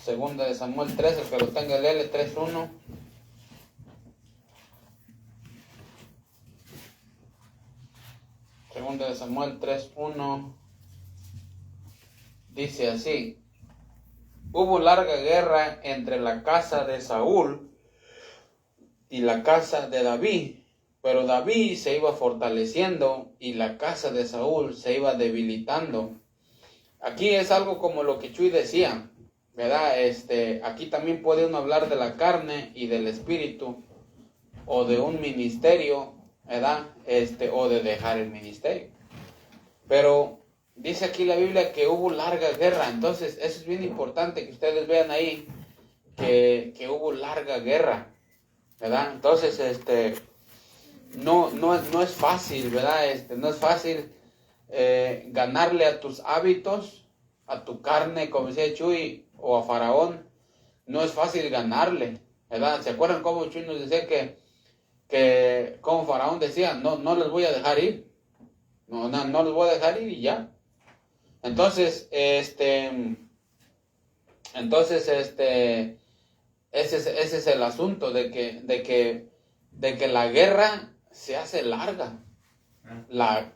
Segunda de Samuel 3, el que lo tenga el L 3:1. Segunda de Samuel 3:1. Dice así: hubo larga guerra entre la casa de Saúl y la casa de David, pero David se iba fortaleciendo y la casa de Saúl se iba debilitando. Aquí es algo como lo que Chuy decía, ¿verdad? Aquí también puede uno hablar de la carne y del espíritu, o de un ministerio, ¿verdad? O de dejar el ministerio. Pero dice aquí la Biblia que hubo larga guerra. Entonces eso es bien importante que ustedes vean ahí que hubo larga guerra, ¿verdad? Entonces no es fácil, ¿verdad? No es fácil ganarle a tus hábitos, a tu carne, como decía Chuy, o a Faraón. No es fácil ganarle, ¿verdad? ¿Se acuerdan cómo Chuy nos decía que como Faraón decía, no les voy a dejar ir, no les voy a dejar ir y ya? Entonces, ese es el asunto de que la guerra se hace larga. La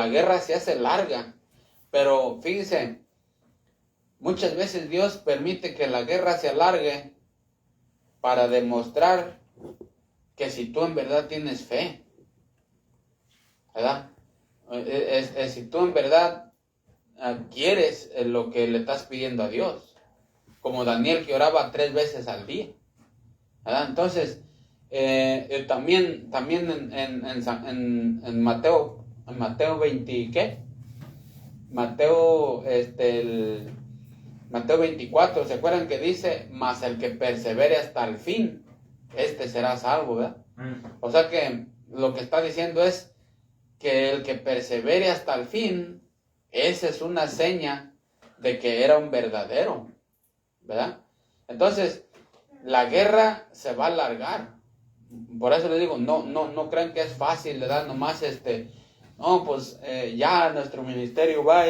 guerra se hace larga. Pero fíjense, muchas veces Dios permite que la guerra se alargue para demostrar que si tú en verdad tienes fe, ¿verdad? Si tú en verdad quieres lo que le estás pidiendo a Dios, como Daniel, que oraba 3 veces al día, ¿verdad? Entonces, también en Mateo 20, ¿qué? Mateo 24, ¿se acuerdan que dice? Mas el que persevere hasta el fin, será salvo, ¿verdad? O sea que lo que está diciendo es que el que persevere hasta el fin, esa es una seña de que era un verdadero, ¿verdad? Entonces, la guerra se va a alargar. Por eso les digo, no crean que es fácil, ¿verdad? Nomás ya nuestro ministerio va a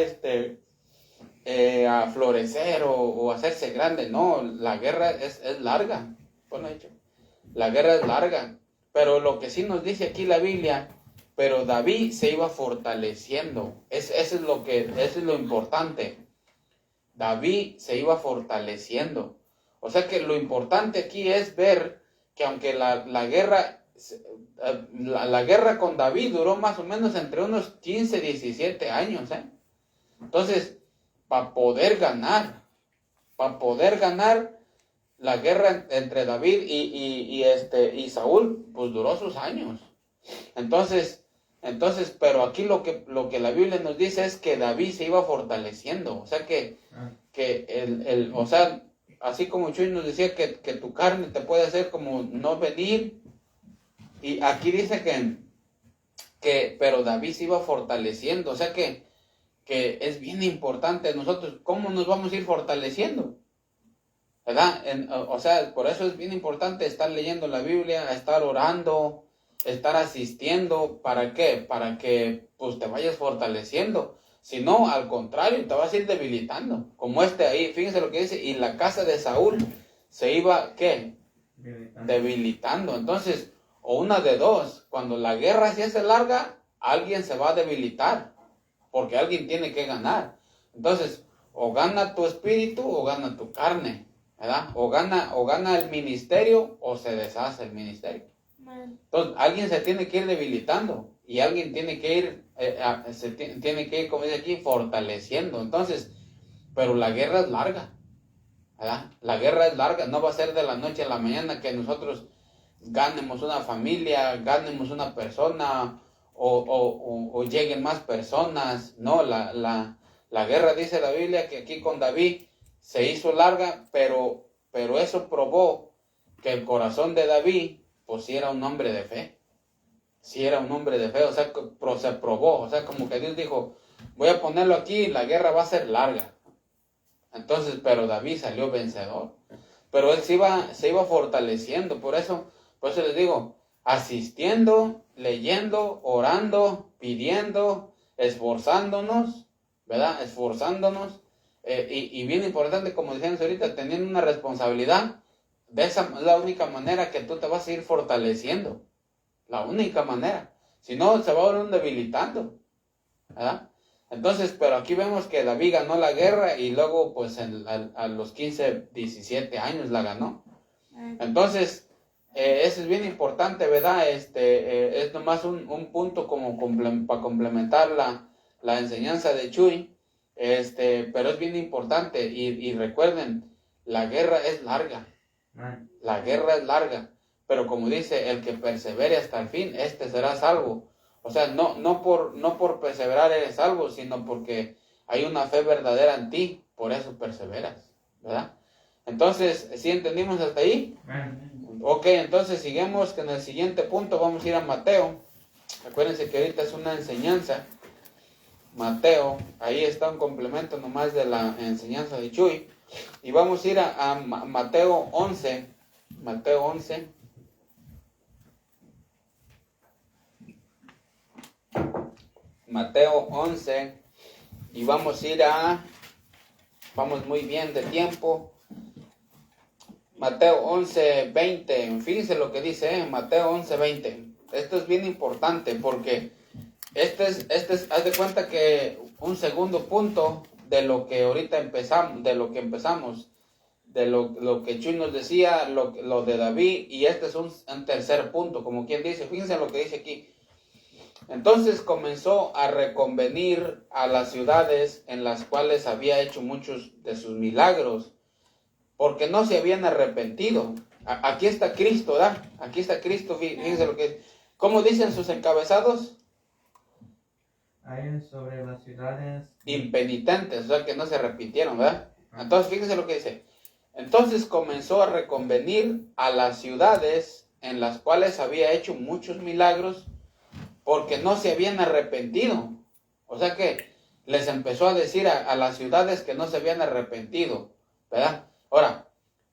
florecer o a hacerse grande. No, la guerra es larga. Bueno, dicho, la guerra es larga. Pero lo que sí nos dice aquí la Biblia, pero David se iba fortaleciendo. Eso es lo importante. David se iba fortaleciendo. O sea que lo importante aquí es ver que aunque la guerra con David duró más o menos entre unos 15, 17 años, Entonces, para poder ganar la guerra entre David y Saúl, pues duró sus años. Entonces, pero aquí lo que la Biblia nos dice es que David se iba fortaleciendo. O sea que o sea, así como Chuy nos decía que tu carne te puede hacer como no venir, y aquí dice pero David se iba fortaleciendo. O sea que es bien importante nosotros cómo nos vamos a ir fortaleciendo, ¿verdad? O sea, por eso es bien importante estar leyendo la Biblia, estar orando, estar asistiendo. ¿Para qué? Para que pues te vayas fortaleciendo. Si no, al contrario, te vas a ir debilitando. Como ahí, fíjense lo que dice, y la casa de Saúl se iba, ¿qué? Debilitando. Entonces, o una de dos, cuando la guerra se hace larga, alguien se va a debilitar, porque alguien tiene que ganar. Entonces, o gana tu espíritu o gana tu carne, ¿verdad? O gana el ministerio o se deshace el ministerio. Entonces, alguien se tiene que ir debilitando y alguien tiene que ir, tiene que ir, como dice aquí, fortaleciendo. Entonces, pero la guerra es larga, ¿verdad? La guerra es larga, no va a ser de la noche a la mañana que nosotros ganemos una familia, ganemos una persona o lleguen más personas. No, la guerra, dice la Biblia, que aquí con David se hizo larga, pero eso probó que el corazón de David pues sí era un hombre de fe. Sí era un hombre de fe, o sea, se probó. O sea, como que Dios dijo, voy a ponerlo aquí, la guerra va a ser larga. Entonces, pero David salió vencedor. Pero él se iba fortaleciendo. Por eso les digo, asistiendo, leyendo, orando, pidiendo, esforzándonos, ¿verdad? Esforzándonos, y bien importante, como decíamos ahorita, teniendo una responsabilidad. De esa es la única manera que tú te vas a ir fortaleciendo. La única manera. Si no, se va a ir debilitando, ¿verdad? Entonces, pero aquí vemos que David ganó la guerra y luego, pues, a los 15, 17 años la ganó. Entonces, eso es bien importante, ¿verdad? Es nomás un punto como para complementar la enseñanza de Chuy. Pero es bien importante. Y recuerden, la guerra es larga. La guerra es larga. Pero como dice, el que persevere hasta el fin, será salvo. O sea, no por perseverar eres salvo, sino porque hay una fe verdadera en ti, por eso perseveras, ¿verdad? Entonces, ¿sí entendimos hasta ahí? Ok, entonces seguimos que en el siguiente punto vamos a ir a Mateo. Acuérdense que ahorita es una enseñanza. Mateo, ahí está un complemento nomás de la enseñanza de Chuy. Y vamos a ir a Mateo 11. Mateo 11. Mateo 11, y vamos a ir vamos muy bien de tiempo. Mateo 11, 20, fíjense lo que dice, Mateo 11, 20. Esto es bien importante porque haz de cuenta que un segundo punto de lo que ahorita empezamos, de lo que Chuy nos decía, lo de David, y este es un tercer punto, como quien dice, fíjense lo que dice aquí. Entonces comenzó a reconvenir a las ciudades en las cuales había hecho muchos de sus milagros, porque no se habían arrepentido. Aquí está Cristo, ¿verdad? Aquí está Cristo, fíjense lo que es. ¿Cómo dicen sus encabezados? Hay sobre las ciudades impenitentes, o sea que no se arrepintieron, ¿verdad? Entonces fíjense lo que dice. Entonces comenzó a reconvenir a las ciudades en las cuales había hecho muchos milagros, porque no se habían arrepentido. O sea que les empezó a decir a las ciudades que no se habían arrepentido, ¿verdad? Ahora,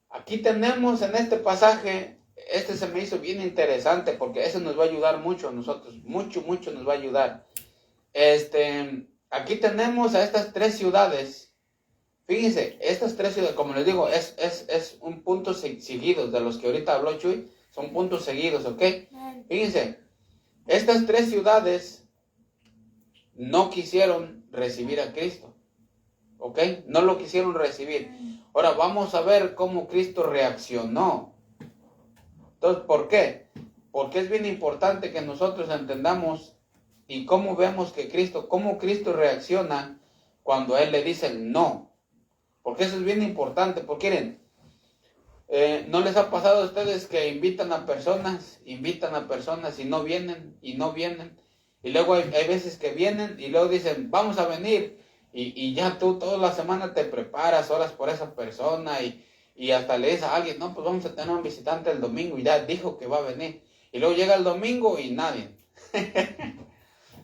aquí tenemos en este pasaje, se me hizo bien interesante, porque eso nos va a ayudar mucho a nosotros, mucho nos va a ayudar. Aquí tenemos a estas tres ciudades. Fíjense, estas tres ciudades, como les digo, es un punto seguido de los que ahorita habló Chuy, son puntos seguidos, ¿ok? Fíjense, estas tres ciudades no quisieron recibir a Cristo, ¿ok? No lo quisieron recibir. Ahora vamos a ver cómo Cristo reaccionó. Entonces, ¿por qué? Porque es bien importante que nosotros entendamos y cómo vemos que cómo Cristo reacciona cuando a Él le dicen no. Porque eso es bien importante, porque miren, ¿no les ha pasado a ustedes que invitan a personas y no vienen, y luego hay veces que vienen y luego dicen, vamos a venir, y ya tú toda la semana te preparas horas por esa persona, y hasta le dices a alguien, no, pues vamos a tener un visitante el domingo, y ya dijo que va a venir, y luego llega el domingo y nadie.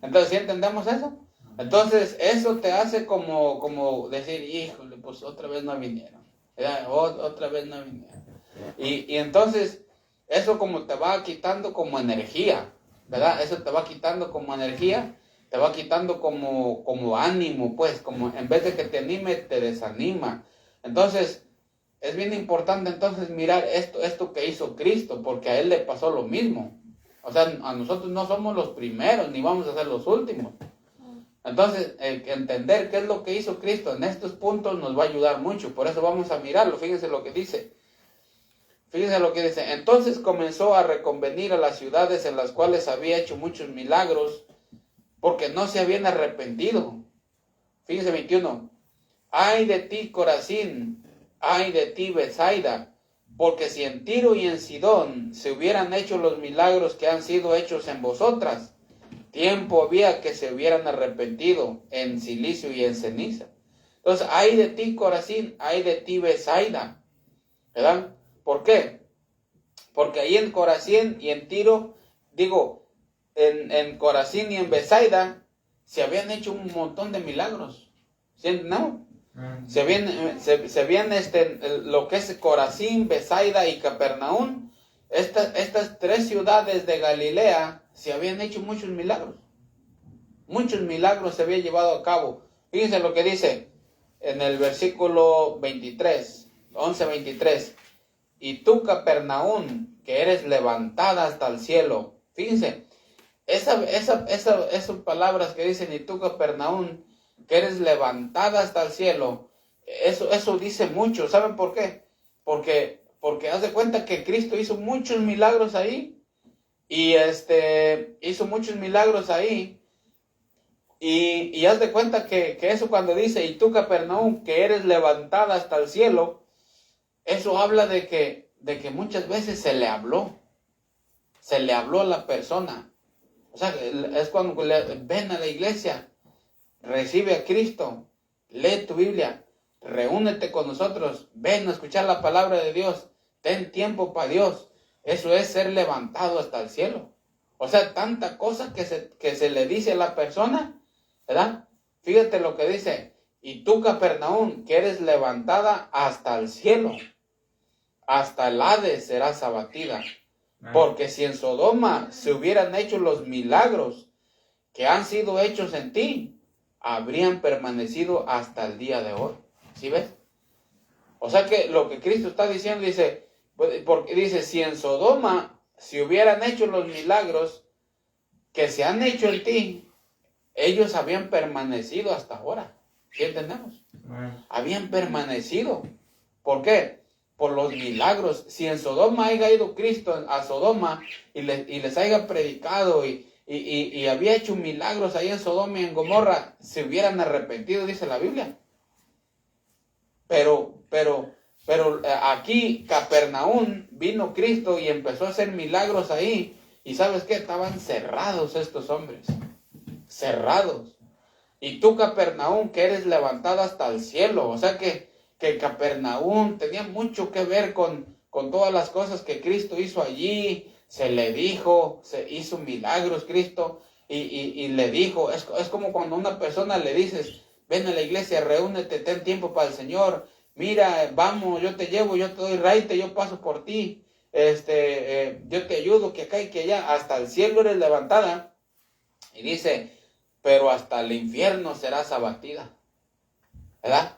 Entonces, ¿sí entendemos eso? Entonces, eso te hace como decir, híjole, pues otra vez no vinieron. Otra vez no vinieron. Y entonces, eso como te va quitando como energía, ¿verdad? Eso te va quitando como energía, te va quitando como ánimo, pues, como en vez de que te anime, te desanima. Entonces, es bien importante entonces mirar esto que hizo Cristo, porque a Él le pasó lo mismo. O sea, a nosotros no somos los primeros, ni vamos a ser los últimos. Entonces, entender qué es lo que hizo Cristo en estos puntos nos va a ayudar mucho. Por eso vamos a mirarlo. Fíjense lo que dice. Entonces comenzó a reconvenir a las ciudades en las cuales había hecho muchos milagros, porque no se habían arrepentido. Fíjense 21. Ay de ti, Corazín, ay de ti, Betsaida, porque si en Tiro y en Sidón se hubieran hecho los milagros que han sido hechos en vosotras, tiempo había que se hubieran arrepentido en silicio y en ceniza. Entonces, ay de ti, Corazín, ay de ti, Betsaida, ¿verdad? ¿Por qué? Porque ahí en Corazín y en Tiro, en Corazín y en Betsaida, se habían hecho un montón de milagros. ¿Sí? ¿No? Se habían lo que es Corazín, Betsaida y Capernaum, estas tres ciudades de Galilea se habían hecho muchos milagros. Muchos milagros se habían llevado a cabo. Fíjense lo que dice en el versículo 23, 11:23. Y tú, Capernaum, que eres levantada hasta el cielo. Fíjense, esas palabras que dicen, y tú, Capernaum, que eres levantada hasta el cielo, eso dice mucho. ¿Saben por qué? Porque haz de cuenta que Cristo hizo muchos milagros ahí. Y hizo muchos milagros ahí. Y haz de cuenta que eso cuando dice, y tú, Capernaum, que eres levantada hasta el cielo, eso habla de que muchas veces se le habló a la persona. O sea, es cuando ven a la iglesia, recibe a Cristo, lee tu Biblia, reúnete con nosotros, ven a escuchar la palabra de Dios, ten tiempo para Dios. Eso es ser levantado hasta el cielo. O sea, tanta cosa que se le dice a la persona, ¿verdad? Fíjate lo que dice, y tú, Capernaum, que eres levantada hasta el cielo, hasta el Hades serás abatida. Porque si en Sodoma se hubieran hecho los milagros que han sido hechos en ti, habrían permanecido hasta el día de hoy. ¿Sí ves? O sea que lo que Cristo está diciendo, dice, porque dice, si en Sodoma se hubieran hecho los milagros que se han hecho en ti, ellos habían permanecido hasta ahora. ¿Sí entendemos? Habían permanecido. ¿Por qué? Por los milagros. Si en Sodoma haya ido Cristo a Sodoma y les haya predicado y había hecho milagros ahí en Sodoma y en Gomorra, se hubieran arrepentido, dice la Biblia. Pero aquí Capernaum vino Cristo y empezó a hacer milagros ahí. Y ¿sabes qué? Estaban cerrados estos hombres. Cerrados. Y tú, Capernaum, que eres levantada hasta el cielo. O sea que Capernaum tenía mucho que ver con todas las cosas que Cristo hizo allí. Se le dijo, se hizo milagros Cristo y le dijo, es como cuando a una persona le dices, ven a la iglesia, reúnete, ten tiempo para el Señor, mira, vamos, yo te llevo, yo te doy raite, yo paso por ti, yo te ayudo, que acá y que allá, hasta el cielo eres levantada. Y dice, pero hasta el infierno serás abatida, ¿verdad?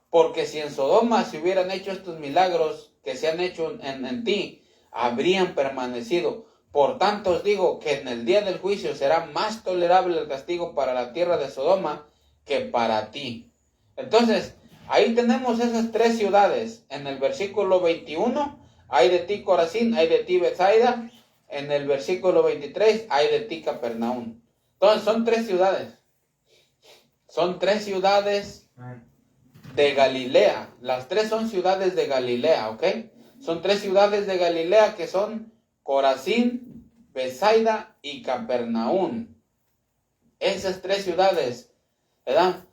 Porque si en Sodoma se hubieran hecho estos milagros que se han hecho en ti, habrían permanecido. Por tanto os digo que en el día del juicio será más tolerable el castigo para la tierra de Sodoma que para ti. Entonces, ahí tenemos esas tres ciudades. En el versículo 21, hay de ti Corazín, hay de ti Betsaida. En el versículo 23, hay de ti Capernaum. Entonces, son tres ciudades. Son tres ciudades de Galilea. Las tres son ciudades de Galilea, ¿ok? Son tres ciudades de Galilea que son Corazín, Betsaida y Capernaum. Esas tres ciudades, ¿verdad?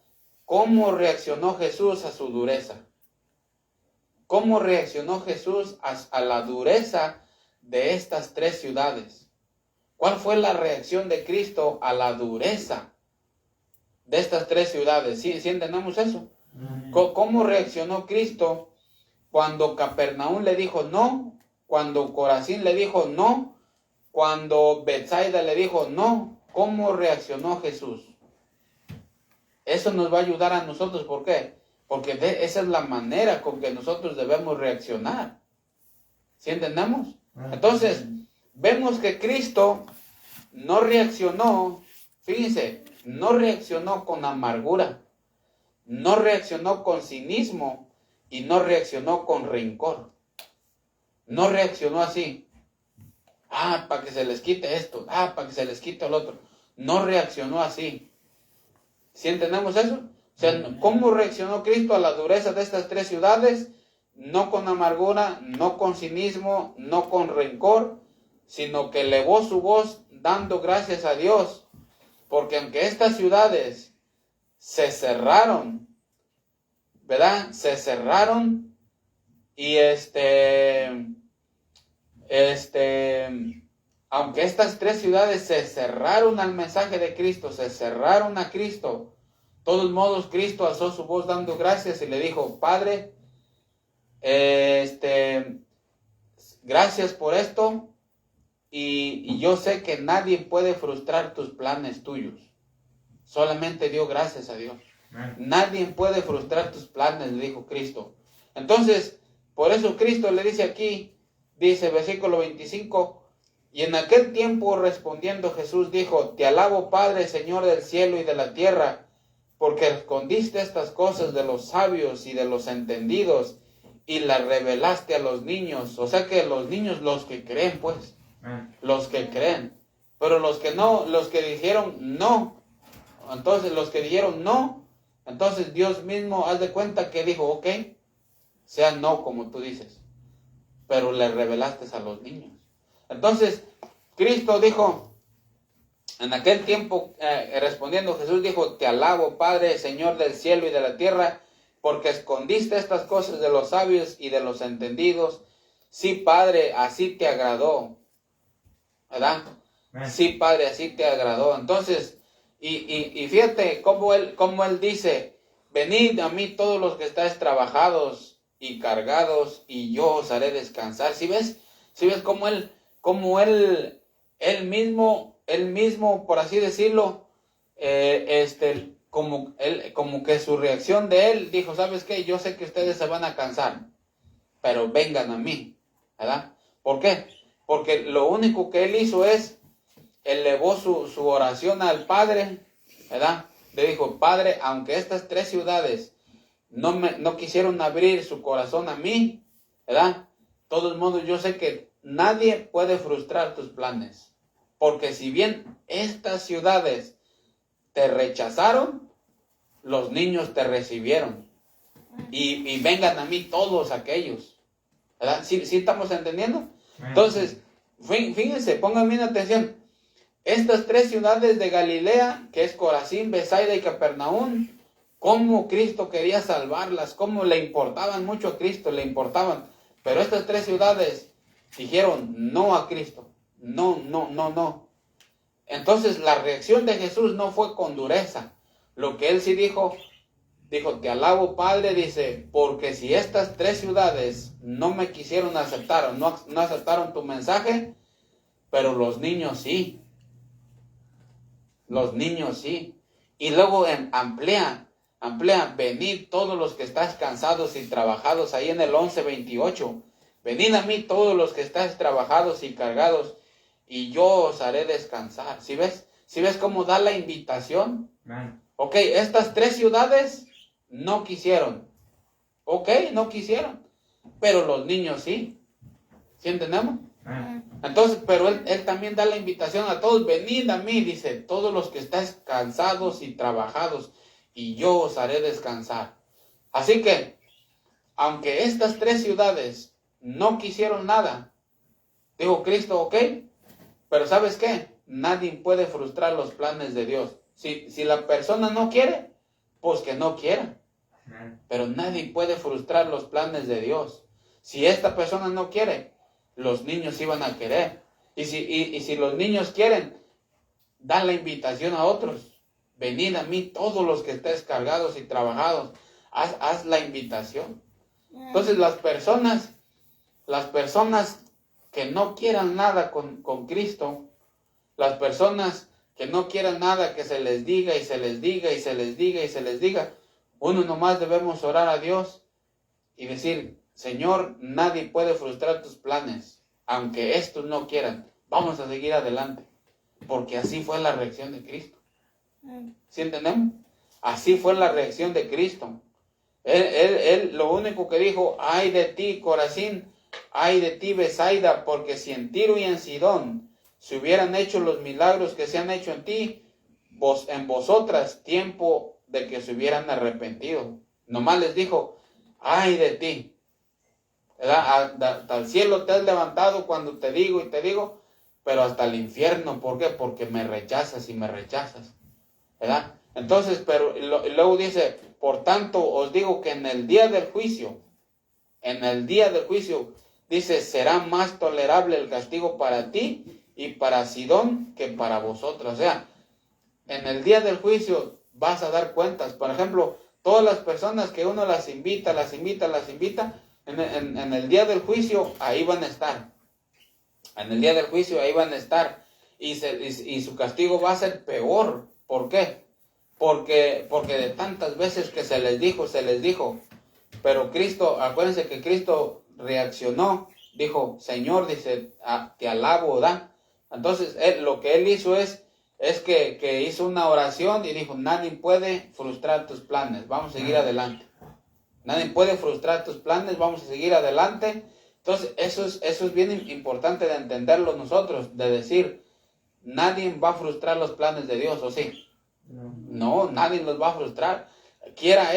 ¿Cómo reaccionó Jesús a su dureza? ¿Cómo reaccionó Jesús a la dureza de estas tres ciudades? ¿Cuál fue la reacción de Cristo a la dureza de estas tres ciudades? ¿Sí entendemos eso? ¿Cómo reaccionó Cristo cuando Capernaum le dijo no? Cuando Corazín le dijo no? Cuando Betsaida le dijo no. ¿Cómo reaccionó Jesús? Eso nos va a ayudar a nosotros. ¿Por qué? Porque esa es la manera con que nosotros debemos reaccionar. ¿Sí entendemos? Entonces, vemos que Cristo no reaccionó, fíjense, no reaccionó con amargura, no reaccionó con cinismo y no reaccionó con rencor. No reaccionó así. Para que se les quite esto, para que se les quite el otro. No reaccionó así. ¿Sí entendemos eso? O sea, ¿cómo reaccionó Cristo a la dureza de estas tres ciudades? No con amargura, no con cinismo, no con rencor, sino que elevó su voz dando gracias a Dios. Porque aunque estas ciudades se cerraron, ¿verdad? Se cerraron y aunque estas tres ciudades se cerraron al mensaje de Cristo, se cerraron a Cristo, de todos modos Cristo alzó su voz dando gracias y le dijo, Padre, gracias por esto y yo sé que nadie puede frustrar tus planes tuyos. Solamente dio gracias a Dios. Nadie puede frustrar tus planes, le dijo Cristo. Entonces, por eso Cristo le dice aquí, dice versículo 25, y en aquel tiempo respondiendo Jesús dijo, te alabo Padre, Señor del cielo y de la tierra, porque escondiste estas cosas de los sabios y de los entendidos, y las revelaste a los niños. O sea que los niños, los que creen, pues, los que creen. Pero los que no, los que dijeron no, entonces los que dijeron no, entonces Dios mismo, haz de cuenta que dijo, ok, sea no como tú dices, pero le revelaste a los niños. Entonces, Cristo dijo, en aquel tiempo, respondiendo Jesús dijo, te alabo Padre, Señor del cielo y de la tierra, porque escondiste estas cosas de los sabios y de los entendidos. Sí, Padre, así te agradó, ¿verdad? Sí, Padre, así te agradó. Entonces, y fíjate cómo él dice, venid a mí todos los que estáis trabajados y cargados, y yo os haré descansar. ¿Sí ves cómo él mismo, por así decirlo, como que su reacción de él dijo, ¿sabes qué? Yo sé que ustedes se van a cansar, pero vengan a mí, ¿verdad? ¿Por qué? Porque lo único que él hizo es, elevó su oración al Padre, ¿verdad? Le dijo, Padre, aunque estas 3 ciudades no quisieron abrir su corazón a mí, ¿verdad? De todos modos, yo sé que nadie puede frustrar tus planes, porque si bien estas ciudades te rechazaron, los niños te recibieron, y vengan a mí todos aquellos, ¿verdad? ¿Sí estamos entendiendo? Entonces, fíjense, pongan bien atención, estas 3 ciudades de Galilea, que es Corazín, Betsaida y Capernaum, cómo Cristo quería salvarlas, cómo le importaban mucho a Cristo, le importaban, pero estas 3 ciudades dijeron no a Cristo, no. Entonces la reacción de Jesús no fue con dureza. Lo que él sí dijo, te alabo Padre, dice, porque si estas 3 ciudades no me quisieron aceptar, no aceptaron tu mensaje, pero los niños sí. Los niños sí. Y luego amplía, venid todos los que estáis cansados y trabajados, ahí en el 11:28. Venid a mí todos los que estáis trabajados y cargados, y yo os haré descansar. ¿Sí ves? ¿Sí ves cómo da la invitación? Ok, estas 3 ciudades no quisieron. Ok, no quisieron. Pero los niños sí. ¿Sí entendemos? Entonces, pero él también da la invitación a todos, venid a mí, dice, todos los que estáis cansados y trabajados, y yo os haré descansar. Así que, aunque estas 3 ciudades no quisieron nada, dijo Cristo, ok, pero ¿sabes qué? Nadie puede frustrar los planes de Dios. Si la persona no quiere, pues que no quiera. Pero nadie puede frustrar los planes de Dios. Si esta persona no quiere, los niños iban a querer. Y si los niños quieren, dan la invitación a otros. Venid a mí todos los que estéis cargados y trabajados. Haz la invitación. Entonces las personas que no quieran nada con Cristo, las personas que no quieran nada que se les diga y se les diga y se les diga y se les diga, uno nomás debemos orar a Dios y decir, Señor, nadie puede frustrar tus planes, aunque estos no quieran. Vamos a seguir adelante, porque así fue la reacción de Cristo. ¿Sí entendemos? Así fue la reacción de Cristo. Él lo único que dijo, ay de ti, Corazín, ay de ti, Betsaida, porque si en Tiro y en Sidón se hubieran hecho los milagros que se han hecho en ti, en vosotras, tiempo de que se hubieran arrepentido. Nomás les dijo, ay de ti. Hasta el cielo te has levantado cuando te digo y te digo, pero hasta el infierno, ¿por qué? Porque me rechazas y me rechazas, ¿verdad? Entonces, pero luego dice, por tanto os digo que en el día del juicio, dice, será más tolerable el castigo para ti y para Sidón que para vosotros. O sea, en el día del juicio vas a dar cuentas. Por ejemplo, todas las personas que uno las invita, en el día del juicio, ahí van a estar. En el día del juicio, ahí van a estar. Y su castigo va a ser peor. ¿Por qué? porque de tantas veces que se les dijo. Pero Cristo, acuérdense que Cristo reaccionó, dijo, Señor, dice, te alabo, ¿da? Entonces, lo que él hizo es que hizo una oración y dijo, nadie puede frustrar tus planes, vamos a seguir adelante. Nadie puede frustrar tus planes, vamos a seguir adelante. Entonces, eso es bien importante de entenderlo nosotros, de decir, nadie va a frustrar los planes de Dios, ¿o sí? No, nadie los va a frustrar. Quiera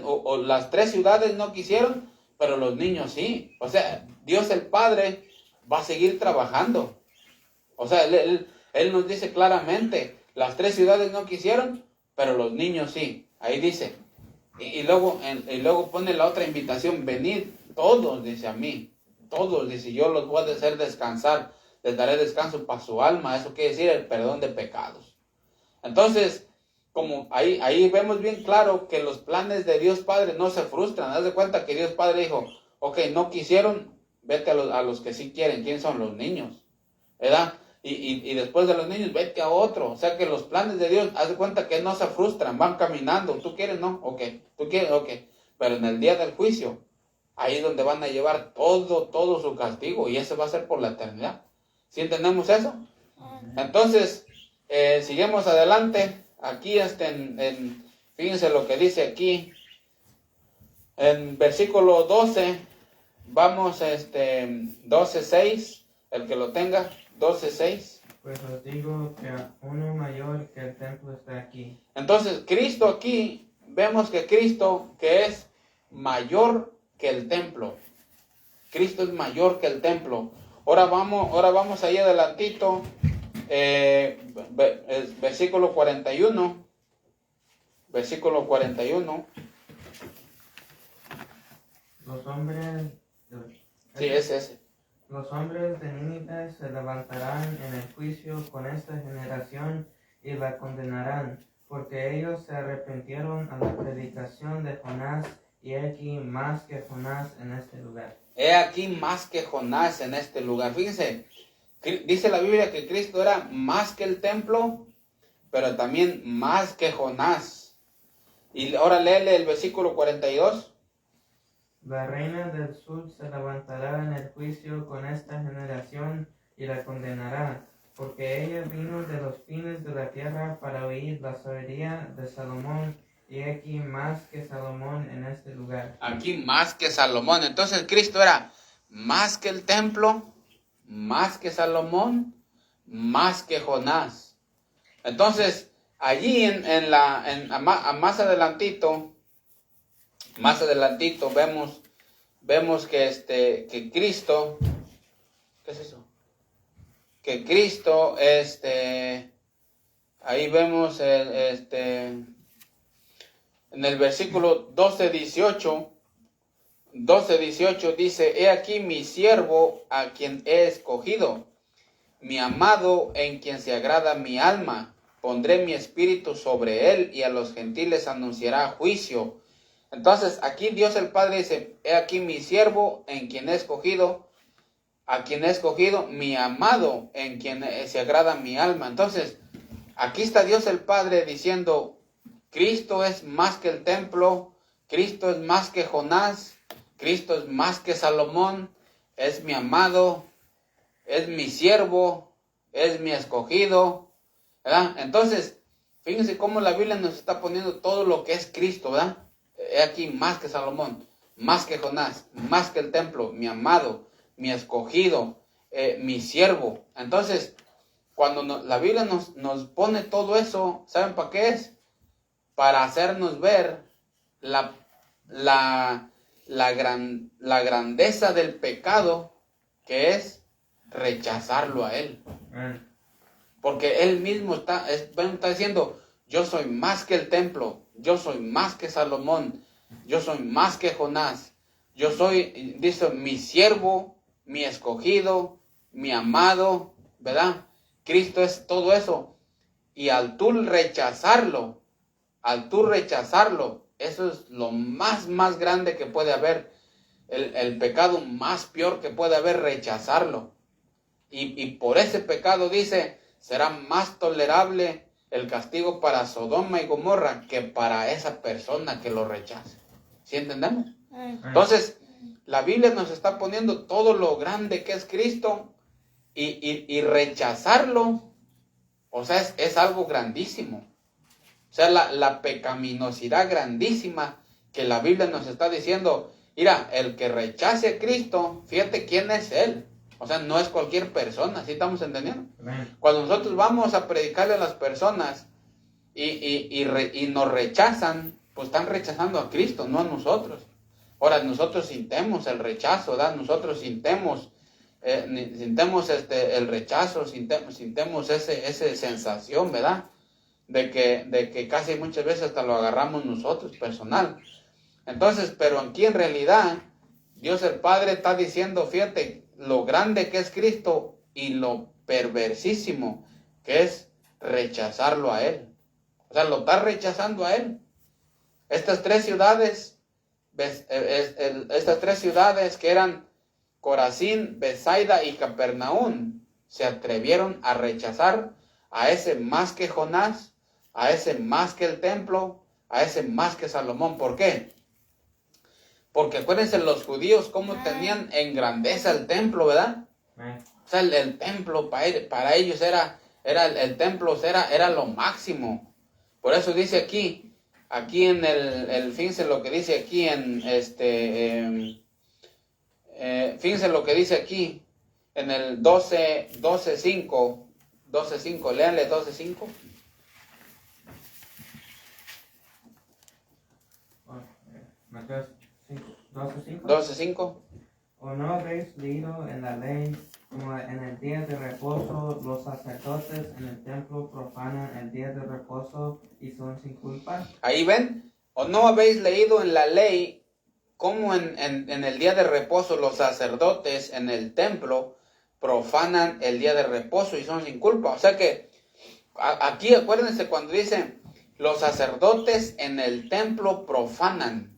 o las 3 ciudades no quisieron, pero los niños sí. O sea, Dios el Padre va a seguir trabajando. O sea, Él nos dice claramente, las 3 ciudades no quisieron, pero los niños sí. Ahí dice. Y luego pone la otra invitación, venid todos, dice a mí. Todos, dice, yo los voy a hacer descansar. Les daré descanso para su alma. Eso quiere decir el perdón de pecados. Entonces, como ahí vemos bien claro que los planes de Dios Padre no se frustran. Haz de cuenta que Dios Padre dijo, ok, no quisieron, vete a los que sí quieren. ¿Quién son? Los niños, ¿verdad? Y después de los niños, vete a otro. O sea que los planes de Dios, haz de cuenta que no se frustran, van caminando. ¿Tú quieres? No, ok. ¿Tú quieres? Ok. Pero en el día del juicio, ahí es donde van a llevar todo su castigo. Y eso va a ser por la eternidad. ¿Sí entendemos eso? Entonces, seguimos adelante. Aquí fíjense lo que dice aquí. En versículo 12, vamos 12:6, el que lo tenga, 12:6. Pues os digo que uno mayor que el templo está aquí. Entonces, Cristo aquí, vemos que Cristo, que es mayor que el templo. Cristo es mayor que el templo. Ahora vamos ahí adelantito. Versículo 41. Versículo 41. Los hombres... Sí, es ese. Los hombres de Nínive se levantarán en el juicio con esta generación y la condenarán, porque ellos se arrepintieron a la predicación de Jonás, y he aquí más que Jonás en este lugar. He aquí más que Jonás en este lugar. Fíjense, dice la Biblia que Cristo era más que el templo, pero también más que Jonás. Y ahora léele el versículo 42. La reina del sur se levantará en el juicio con esta generación y la condenará, porque ella vino de los fines de la tierra para oír la sabiduría de Salomón, y aquí más que Salomón en este lugar. Aquí más que Salomón. Entonces Cristo era más que el templo, más que Salomón, más que Jonás. Entonces, allí más adelantito vemos que Cristo, ¿qué es eso? Que Cristo, ahí vemos en el versículo 12:18 dice, he aquí mi siervo a quien he escogido, mi amado en quien se agrada mi alma. Pondré mi espíritu sobre él y a los gentiles anunciará juicio. Entonces aquí Dios el Padre dice, he aquí mi siervo en quien he escogido, a quien he escogido, mi amado en quien se agrada mi alma. Entonces aquí está Dios el Padre diciendo, Cristo es más que el templo, Cristo es más que Jonás, Cristo es más que Salomón, es mi amado, es mi siervo, es mi escogido, ¿verdad? Entonces, fíjense cómo la Biblia nos está poniendo todo lo que es Cristo, ¿verdad? He aquí más que Salomón, más que Jonás, más que el templo, mi amado, mi escogido, mi siervo. Entonces, cuando la Biblia nos pone todo eso, ¿saben para qué es? Para hacernos ver la grandeza del pecado, que es rechazarlo a Él. Porque Él mismo está diciendo, yo soy más que el templo, yo soy más que Salomón, yo soy más que Jonás, yo soy, dice, mi siervo, mi escogido, mi amado, ¿verdad? Cristo es todo eso. Y al tú rechazarlo, eso es lo más grande que puede haber, el pecado más peor que puede haber, rechazarlo. Y por ese pecado dice, será más tolerable el castigo para Sodoma y Gomorra que para esa persona que lo rechaza. ¿Sí entendemos? Entonces, la Biblia nos está poniendo todo lo grande que es Cristo y rechazarlo, o sea, es algo grandísimo. O sea, la pecaminosidad grandísima que la Biblia nos está diciendo. Mira, el que rechace a Cristo, fíjate quién es Él. O sea, no es cualquier persona, ¿sí estamos entendiendo? Cuando nosotros vamos a predicarle a las personas y nos rechazan, pues están rechazando a Cristo, no a nosotros. Ahora, nosotros sintemos el rechazo, ¿verdad? Nosotros sintemos el rechazo, sintemos esa sensación, ¿verdad? De que casi muchas veces hasta lo agarramos nosotros, personal. Entonces, pero aquí en realidad, Dios el Padre está diciendo, fíjate, lo grande que es Cristo y lo perversísimo que es rechazarlo a Él. O sea, lo está rechazando a Él. Estas tres ciudades que eran Corazín, Betsaida y Capernaum, se atrevieron a rechazar a ese más que Jonás, a ese más que el templo, a ese más que Salomón. ¿Por qué? Porque acuérdense los judíos cómo tenían en grandeza el templo, ¿verdad? O sea, el templo para ellos era el templo era lo máximo. Por eso dice aquí en fíjense lo que dice aquí fíjense lo que dice aquí en el 12:5, léanle 12:5. Mateo 12:5. 12:5. ¿O no habéis leído en la ley como en el día de reposo los sacerdotes en el templo profanan el día de reposo y son sin culpa? Ahí ven, ¿o no habéis leído en la ley cómo en el día de reposo los sacerdotes en el templo profanan el día de reposo y son sin culpa? O sea que aquí acuérdense cuando dicen los sacerdotes en el templo profanan.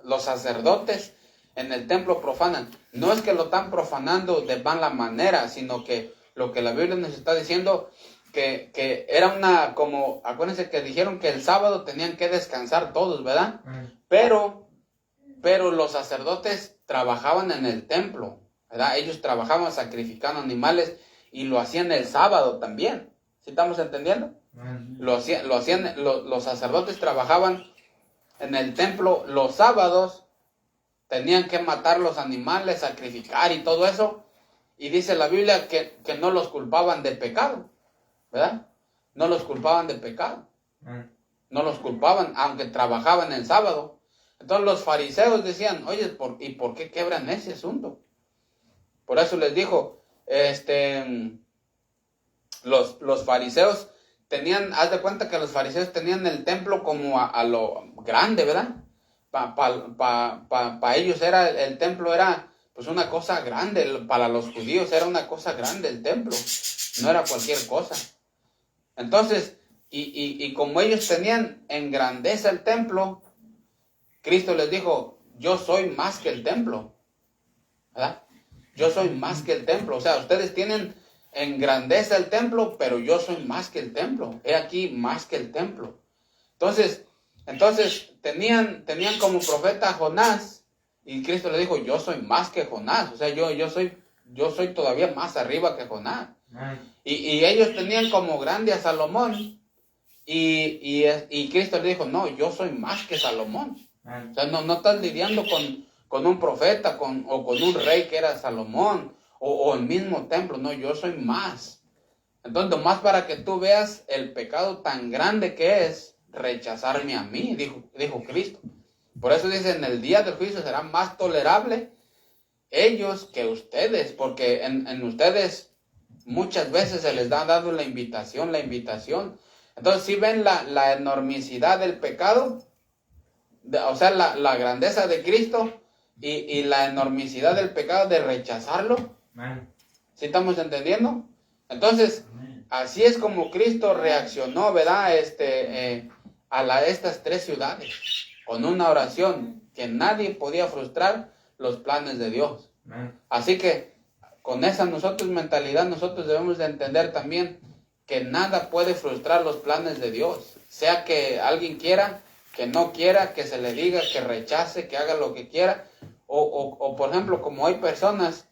Los sacerdotes en el templo profanan. No es que lo están profanando de mala manera, sino que lo que la Biblia nos está diciendo que era como, acuérdense que dijeron que el sábado tenían que descansar todos, ¿verdad? Pero los sacerdotes trabajaban en el templo, ¿verdad? Ellos trabajaban sacrificando animales y lo hacían el sábado también. ¿Sí estamos entendiendo? Los sacerdotes trabajaban en el templo los sábados, tenían que matar los animales, sacrificar y todo eso. Y dice la Biblia que no los culpaban de pecado, ¿verdad? No los culpaban de pecado. No los culpaban, aunque trabajaban el sábado. Entonces los fariseos decían, oye, ¿y por qué quebran ese asunto? Por eso les dijo, los fariseos tenían, haz de cuenta que los fariseos tenían el templo como a lo grande, ¿verdad? Para ellos el templo era pues una cosa grande, para los judíos era una cosa grande el templo, no era cualquier cosa. Entonces, y como ellos tenían en grandeza el templo, Cristo les dijo, yo soy más que el templo, ¿verdad? Yo soy más que el templo, o sea, ustedes tienen en grandeza el templo, pero yo soy más que el templo. He aquí más que el templo. Entonces tenían como profeta a Jonás, y Cristo le dijo, yo soy más que Jonás. O sea, yo soy todavía más arriba que Jonás. Y ellos tenían como grande a Salomón, y Cristo le dijo, no, yo soy más que Salomón. O sea, no estás lidiando con un profeta o con un rey que era Salomón, o el mismo templo. No, yo soy más. Entonces, más para que tú veas el pecado tan grande que es rechazarme a mí, dijo Cristo. Por eso dice, en el día del juicio será más tolerable ellos que ustedes, porque en ustedes muchas veces se les ha dado la invitación. Entonces, si ven la enormidad del pecado, o sea, la grandeza de Cristo y la enormidad del pecado de rechazarlo. ¿Sí estamos entendiendo? Entonces, así es como Cristo reaccionó, ¿verdad? Estas tres ciudades, con una oración que nadie podía frustrar los planes de Dios. Así que, con esa mentalidad, nosotros debemos de entender también que nada puede frustrar los planes de Dios. Sea que alguien quiera, que no quiera, que se le diga, que rechace, que haga lo que quiera. O por ejemplo, como hay personas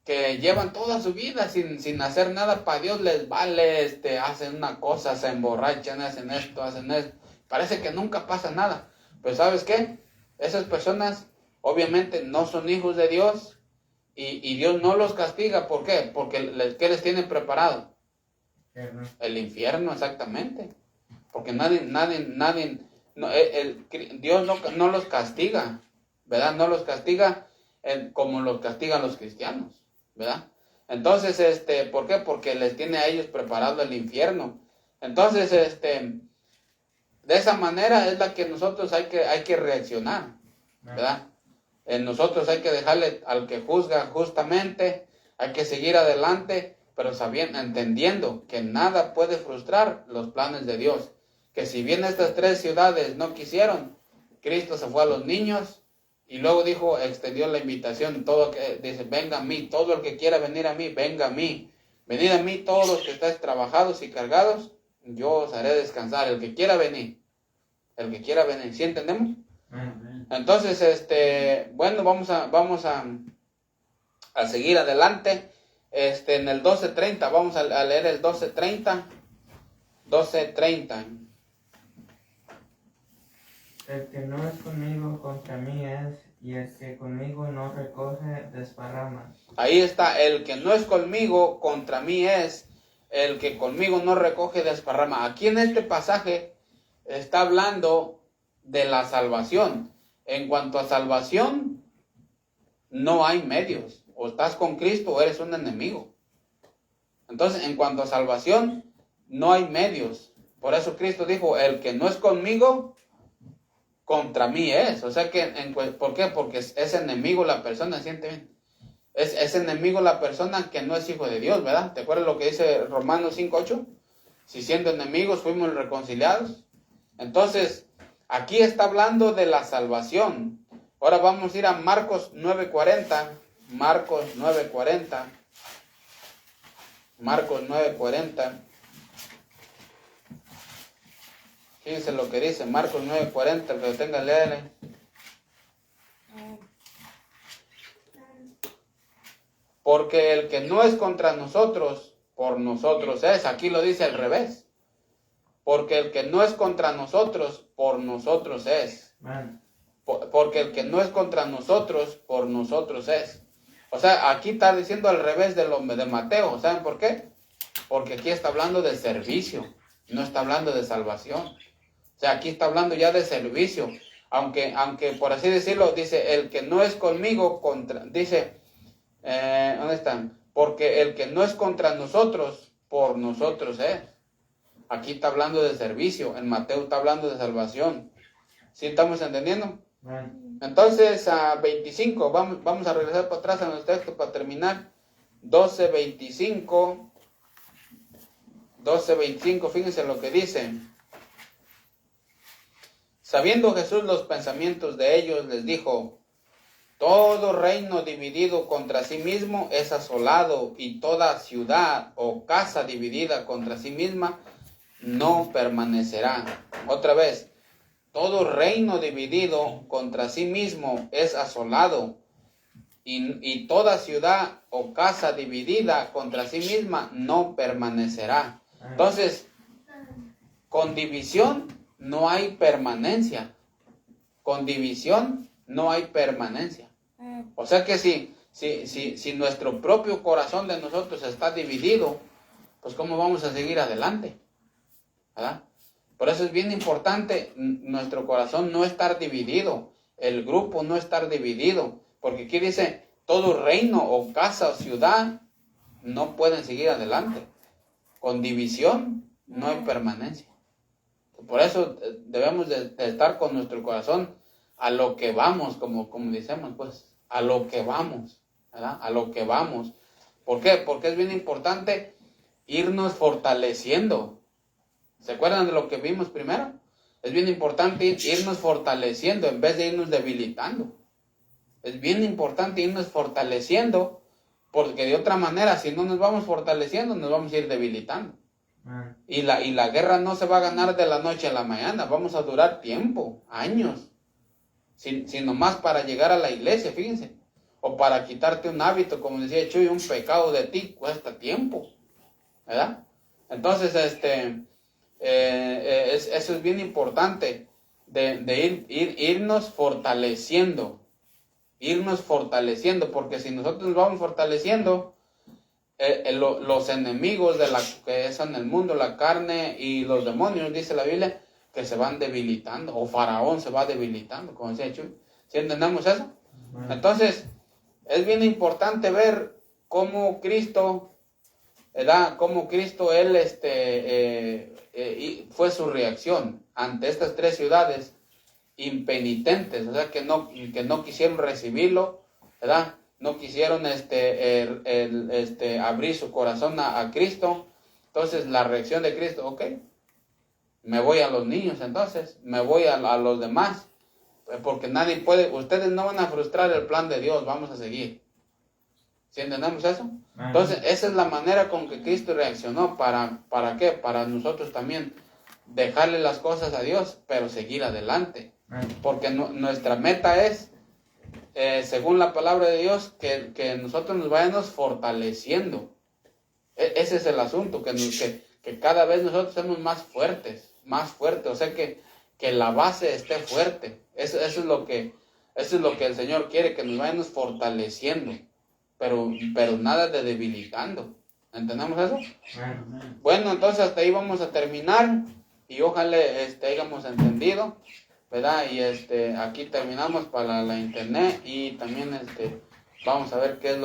que llevan toda su vida sin hacer nada para Dios, les vale, hacen una cosa, se emborrachan, hacen esto. Parece que nunca pasa nada. Pero ¿sabes qué? Esas personas obviamente no son hijos de Dios y Dios no los castiga. ¿Por qué? Porque ¿qué les tiene preparado? El infierno, exactamente. Porque Dios no los castiga, ¿verdad? No los castiga como los castigan los cristianos, ¿verdad? Entonces, ¿por qué? Porque les tiene a ellos preparado el infierno. Entonces, de esa manera es la que nosotros hay que reaccionar, ¿verdad? Nosotros hay que dejarle al que juzga justamente, hay que seguir adelante, pero entendiendo que nada puede frustrar los planes de Dios. Que si bien estas 3 ciudades no quisieron, Cristo se fue a los niños y luego extendió la invitación, dice, venga a mí, todo el que quiera venir a mí, venga a mí. Venid a mí todos los que estáis trabajados y cargados, yo os haré descansar. El que quiera venir, ¿sí entendemos? Amén. Entonces, bueno, vamos a seguir adelante. En el 12:30, vamos a leer el 12:30. 12:30. El que no es conmigo contra mí es, y el que conmigo no recoge desparrama. Ahí está, el que no es conmigo contra mí es, el que conmigo no recoge desparrama. Aquí en este pasaje está hablando de la salvación. En cuanto a salvación, no hay medios. O estás con Cristo o eres un enemigo. Entonces, en cuanto a salvación, no hay medios. Por eso Cristo dijo, el que no es conmigo, contra mí es. O sea que, ¿por qué? Porque es enemigo la persona, ¿siente bien? Es enemigo la persona que no es hijo de Dios, ¿verdad? ¿Te acuerdas lo que dice Romanos 5:8? Si siendo enemigos fuimos reconciliados. Entonces, aquí está hablando de la salvación. Ahora vamos a ir a Marcos 9:40. Marcos 9:40. Marcos 9:40. Fíjense lo que dice Marcos 9:40, el que lo tenga, léale. Porque el que no es contra nosotros, por nosotros es. Aquí lo dice al revés. Porque el que no es contra nosotros, por nosotros es. Porque el que no es contra nosotros, por nosotros es. O sea, aquí está diciendo al revés de Mateo. ¿Saben por qué? Porque aquí está hablando de servicio, no está hablando de salvación. O sea, aquí está hablando ya de servicio. Aunque por así decirlo, dice, el que no es conmigo, dice, ¿dónde están? Porque el que no es contra nosotros, por nosotros es. Aquí está hablando de servicio, en Mateo está hablando de salvación. ¿Sí estamos entendiendo? Entonces, a 25, vamos a regresar para atrás a nuestro texto para terminar. 12:25, fíjense lo que dice. Sabiendo Jesús los pensamientos de ellos, les dijo, todo reino dividido contra sí mismo es asolado, y toda ciudad o casa dividida contra sí misma no permanecerá. Otra vez, todo reino dividido contra sí mismo es asolado, y toda ciudad o casa dividida contra sí misma no permanecerá. Entonces, con división no hay permanencia. Con división no hay permanencia. O sea que si nuestro propio corazón de nosotros está dividido, pues ¿cómo vamos a seguir adelante? ¿Verdad? Por eso es bien importante nuestro corazón no estar dividido, el grupo no estar dividido, porque aquí dice, todo reino o casa o ciudad no pueden seguir adelante. Con división no hay permanencia. Por eso debemos de estar con nuestro corazón a lo que vamos, como decimos, pues, a lo que vamos, ¿verdad? A lo que vamos. ¿Por qué? Porque es bien importante irnos fortaleciendo. ¿Se acuerdan de lo que vimos primero? Es bien importante irnos fortaleciendo en vez de irnos debilitando. Es bien importante irnos fortaleciendo, porque de otra manera, si no nos vamos fortaleciendo, nos vamos a ir debilitando. Amén. Y la guerra no se va a ganar de la noche a la mañana, vamos a durar tiempo, años, sino más para llegar a la iglesia, fíjense, o para quitarte un hábito, como decía Chuy, un pecado de ti cuesta tiempo, ¿verdad? Entonces, eso es bien importante, de irnos fortaleciendo, porque si nosotros nos vamos fortaleciendo, los enemigos de la que es en el mundo, la carne y los demonios, dice la Biblia, que se van debilitando, o Faraón se va debilitando, como decía Chuy. ¿Sí entendemos eso? Amén. Entonces, es bien importante ver cómo Cristo, ¿verdad? Cómo Cristo, él, fue su reacción ante estas tres ciudades impenitentes, o sea, que no quisieron recibirlo, ¿verdad? No quisieron abrir su corazón a Cristo. Entonces la reacción de Cristo, ok, me voy a los niños, entonces me voy a los demás, porque nadie puede, ustedes no van a frustrar el plan de Dios, vamos a seguir. ¿Sí entendemos eso? Amén. Entonces esa es la manera con que Cristo reaccionó. ¿Para qué? Para nosotros también dejarle las cosas a Dios, pero seguir adelante. Amén. Porque nuestra meta es, según la palabra de Dios, que nosotros nos vayamos fortaleciendo. Ese es el asunto, que cada vez nosotros somos más fuertes, o sea, que la base esté fuerte. Eso es lo que el Señor quiere, que nos vayamos fortaleciendo, pero nada de debilitando. ¿Entendemos eso? Amén. Bueno, entonces hasta ahí vamos a terminar, y ojalá hayamos entendido, ¿verdad? Y aquí terminamos para la internet, y también vamos a ver qué es lo